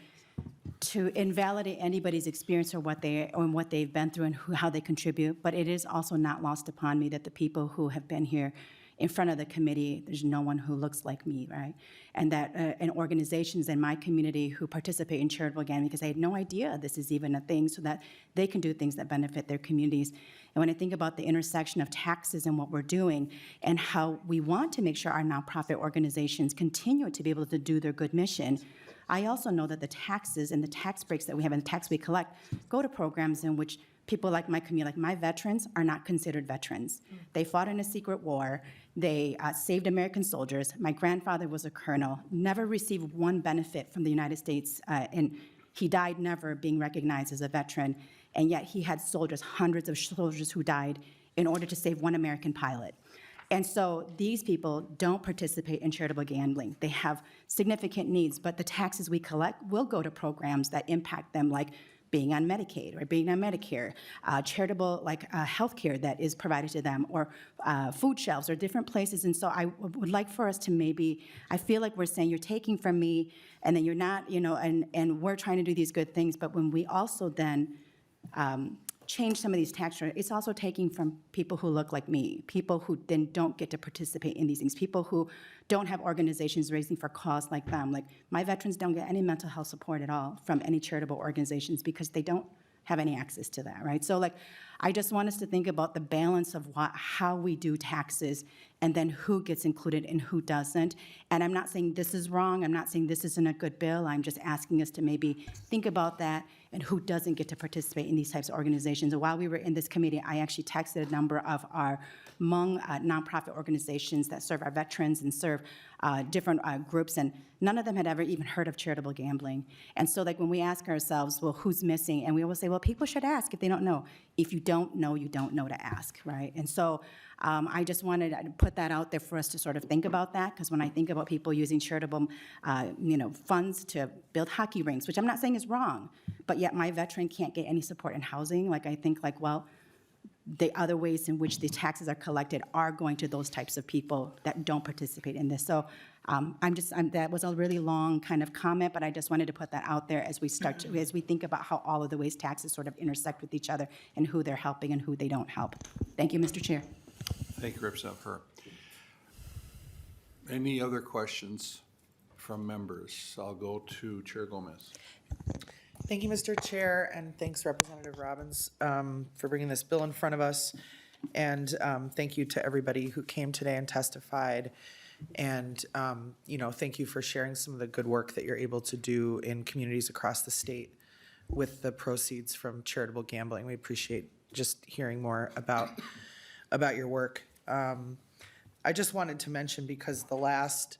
invalidate anybody's experience or what they've been through and how they contribute, but it is also not lost upon me that the people who have been here in front of the committee, there's no one who looks like me, right? And that and organizations in my community who participate in charitable gambling, because I had no idea this is even a thing, so that they can do things that benefit their communities. And when I think about the intersection of taxes and what we're doing and how we want to make sure our nonprofit organizations continue to be able to do their good mission, I also know that the taxes and the tax breaks that we have and the tax we collect go to programs in which people like my community, like my veterans, are not considered veterans. They fought in a secret war. They saved American soldiers. My grandfather was a colonel, never received one benefit from the United States, and he died never being recognized as a veteran. And yet he had soldiers, hundreds of soldiers who died in order to save one American pilot. And so these people don't participate in charitable gambling. They have significant needs, but the taxes we collect will go to programs that impact them, like being on Medicaid or being on Medicare, charitable healthcare that is provided to them, or food shelves or different places. And so I would like for us to maybe, I feel like we're saying you're taking from me and then you're not, and we're trying to do these good things, but when we also then change some of these tax rates, it's also taking from people who look like me, people who then don't get to participate in these things, people who don't have organizations raising for cause like them. Like my veterans don't get any mental health support at all from any charitable organizations because they don't have any access to that, right? So I just want us to think about the balance of how we do taxes and then who gets included and who doesn't. And I'm not saying this is wrong. I'm not saying this isn't a good bill. I'm just asking us to maybe think about that and who doesn't get to participate in these types of organizations. And while we were in this committee, I actually texted a number of our Hmong nonprofit organizations that serve our veterans and serve different groups, and none of them had ever even heard of charitable gambling. And so when we ask ourselves, well, who's missing? And we always say, well, people should ask if they don't know. If you don't know, you don't know to ask, right? And so I just wanted to put that out there for us to sort of think about that, because when I think about people using charitable, funds to build hockey rinks, which I'm not saying is wrong, but yet my veteran can't get any support in housing, like I think like, well, the other ways in which the taxes are collected are going to those types of people that don't participate in this. So that was a really long kind of comment, but I just wanted to put that out there as we as we think about how all of the ways taxes sort of intersect with each other and who they're helping and who they don't help. Thank you, Mr. Chair. Thank you, Representative Herr. Any other questions from members? I'll go to Chair Gomez. Thank you, Mr. Chair, and thanks Representative Robbins for bringing this bill in front of us. And thank you to everybody who came today and testified. And, thank you for sharing some of the good work that you're able to do in communities across the state with the proceeds from charitable gambling. We appreciate just hearing more about your work. I just wanted to mention, because the last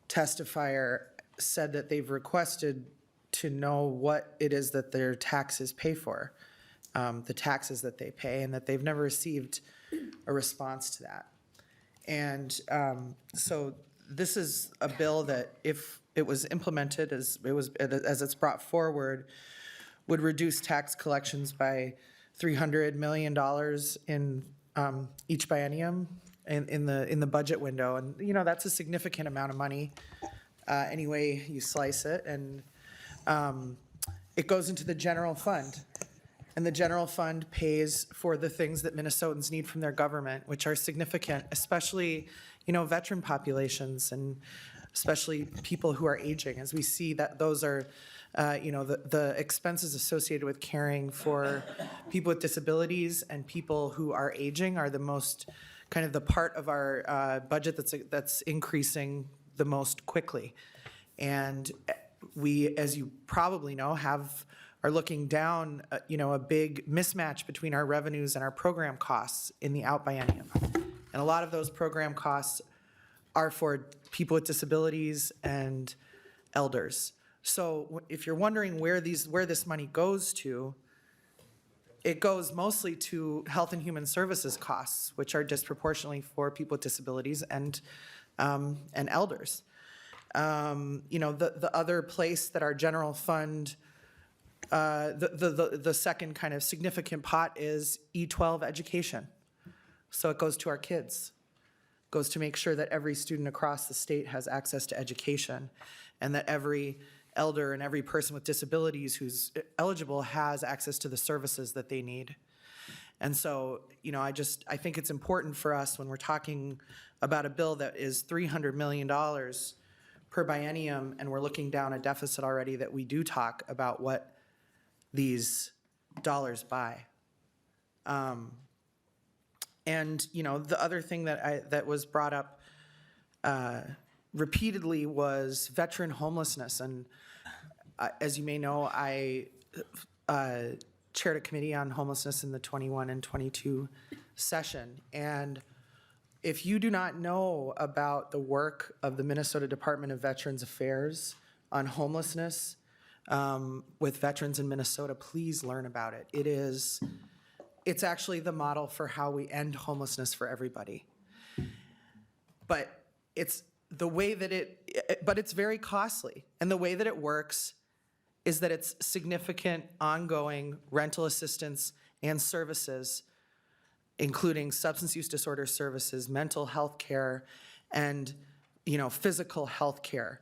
testifier said that they've requested to know what it is that their taxes pay for, the taxes that they pay, and that they've never received a response to that. And so this is a bill that, if it was implemented as it's brought forward, would reduce tax collections by $300 million in each biennium in the budget window. And, that's a significant amount of money any way you slice it. And it goes into the general fund. And the general fund pays for the things that Minnesotans need from their government, which are significant, especially, veteran populations, and especially people who are aging, as we see that those are, the expenses associated with caring for people with disabilities and people who are aging are the most, kind of the part of our budget that's increasing the most quickly. And we, as you probably know, are looking down, a big mismatch between our revenues and our program costs in the out biennium. And a lot of those program costs are for people with disabilities and elders. So if you're wondering where this money goes to, it goes mostly to health and human services costs, which are disproportionately for people with disabilities and elders. The other place that our general fund, the second kind of significant pot is E12 education. So it goes to our kids, goes to make sure that every student across the state has access to education, and that every elder and every person with disabilities who's eligible has access to the services that they need. And so, I think it's important for us, when we're talking about a bill that is $300 million per biennium, and we're looking down a deficit already, that we do talk about what these dollars buy. The other thing that was brought up repeatedly was veteran homelessness. And as you may know, I chaired a committee on homelessness in the 21 and 22 session. And if you do not know about the work of the Minnesota Department of Veterans Affairs on homelessness with veterans in Minnesota, please learn about it. It's actually the model for how we end homelessness for everybody. But it's very costly. And the way that it works is that it's significant ongoing rental assistance and services, including substance use disorder services, mental health care, and physical health care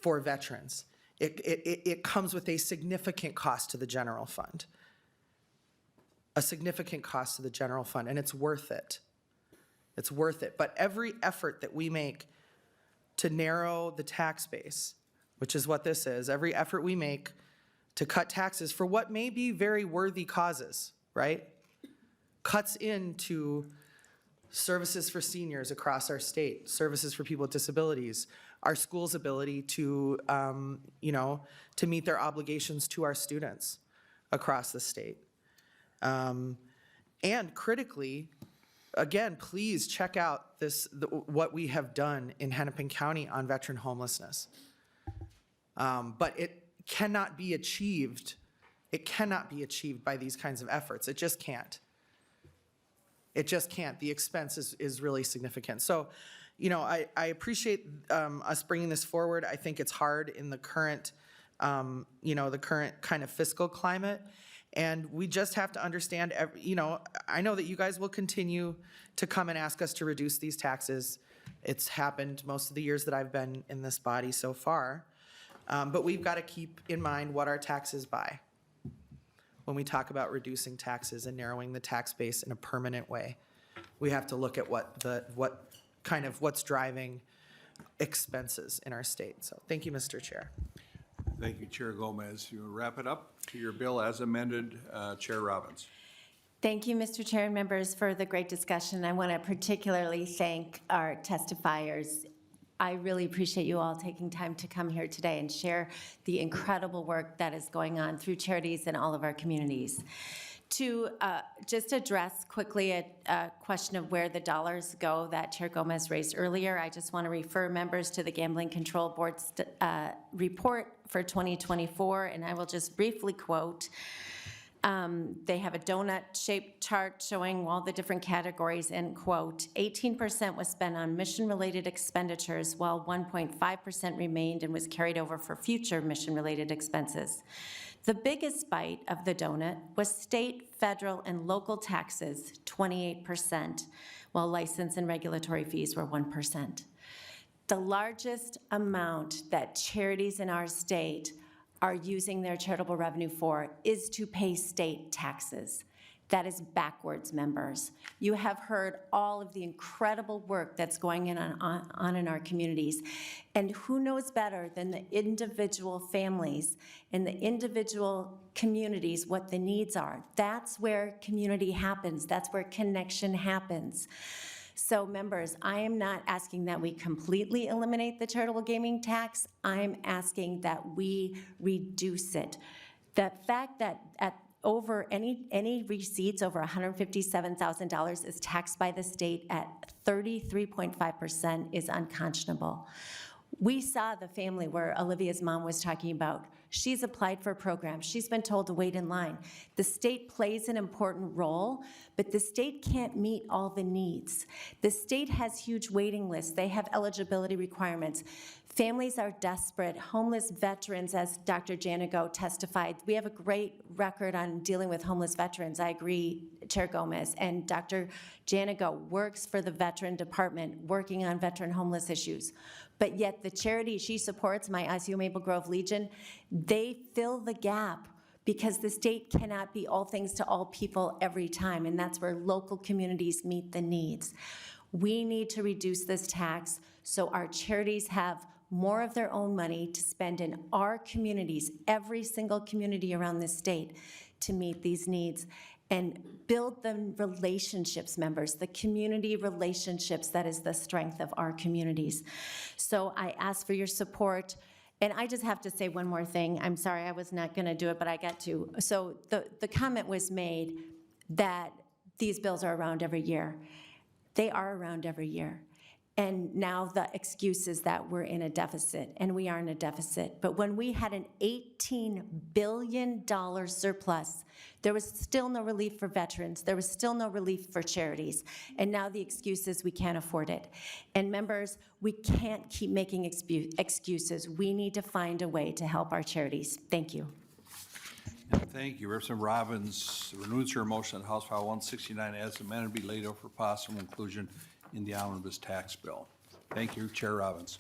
for veterans. It comes with a significant cost to the general fund. A significant cost to the general fund, and it's worth it. It's worth it. But every effort that we make to narrow the tax base, which is what this is, every effort we make to cut taxes for what may be very worthy causes, right, cuts into services for seniors across our state, services for people with disabilities, our schools' ability to, to meet their obligations to our students across the state. And critically, again, please check out what we have done in Hennepin County on veteran homelessness. But it cannot be achieved It cannot be achieved by these kinds of efforts. It just can't. It just can't. The expense is really significant. So, you know, I appreciate us bringing this forward. I think it's hard in the current, you know, the current kind of fiscal climate. And we just have to understand, you know, I know that you guys will continue to come and ask us to reduce these taxes. It's happened most of the years that I've been in this body so far. But we've got to keep in mind what our taxes buy when we talk about reducing taxes and narrowing the tax base in a permanent way. We have to look at what's driving expenses in our state. So thank you, Mr. Chair. Thank you, Chair Gomez. You wrap it up to your bill as amended, Chair Robbins. Thank you, Mr. Chair and members, for the great discussion. I want to particularly thank our testifiers. I really appreciate you all taking time to come here today and share the incredible work that is going on through charities in all of our communities. To just address quickly a question of where the dollars go that Chair Gomez raised earlier, I just want to refer members to the Gambling Control Board's report for 2024, and I will just briefly quote. They have a donut-shaped chart showing all the different categories, and quote, 18% was spent on mission-related expenditures, while 1.5% remained and was carried over for future mission-related expenses. The biggest bite of the donut was state, federal, and local taxes, 28%, while license and regulatory fees were 1%. The largest amount that charities in our state are using their charitable revenue for is to pay state taxes. That is backwards, members. You have heard all of the incredible work that's going on in our communities. And who knows better than the individual families and the individual communities what the needs are? That's where community happens. That's where connection happens. So members, I am not asking that we completely eliminate the charitable gaming tax. I'm asking that we reduce it. The fact that over any receipts over $157,000 is taxed by the state at 33.5% is unconscionable. We saw the family where Olivia's mom was talking about. She's applied for a program. She's been told to wait in line. The state plays an important role, but the state can't meet all the needs. The state has huge waiting lists. They have eligibility requirements. Families are desperate. Homeless veterans, as Dr. Janigo testified, we have a great record on dealing with homeless veterans. I agree, Chair Gomez. And Dr. Janigo works for the Veteran Department, working on veteran homeless issues. But yet the charity she supports, my ICU Maple Grove Legion, they fill the gap because the state cannot be all things to all people every time, and that's where local communities meet the needs. We need to reduce this tax so our charities have more of their own money to spend in our communities, every single community around this state, to meet these needs and build the relationships, members, the community relationships that is the strength of our communities. So I ask for your support. And I just have to say one more thing. I'm sorry, I was not gonna do it, but I got to. So the comment was made that these bills are around every year. They are around every year. And now the excuse is that we're in a deficit, and we are in a deficit. But when we had an $18 billion surplus, there was still no relief for veterans. There was still no relief for charities. And now the excuse is we can't afford it. And members, we can't keep making excuses. We need to find a way to help our charities. Thank you. Thank you. Representative Robbins renews her motion that House File 169 as amended be laid over for possible inclusion in the omnibus tax bill. Thank you, Chair Robbins.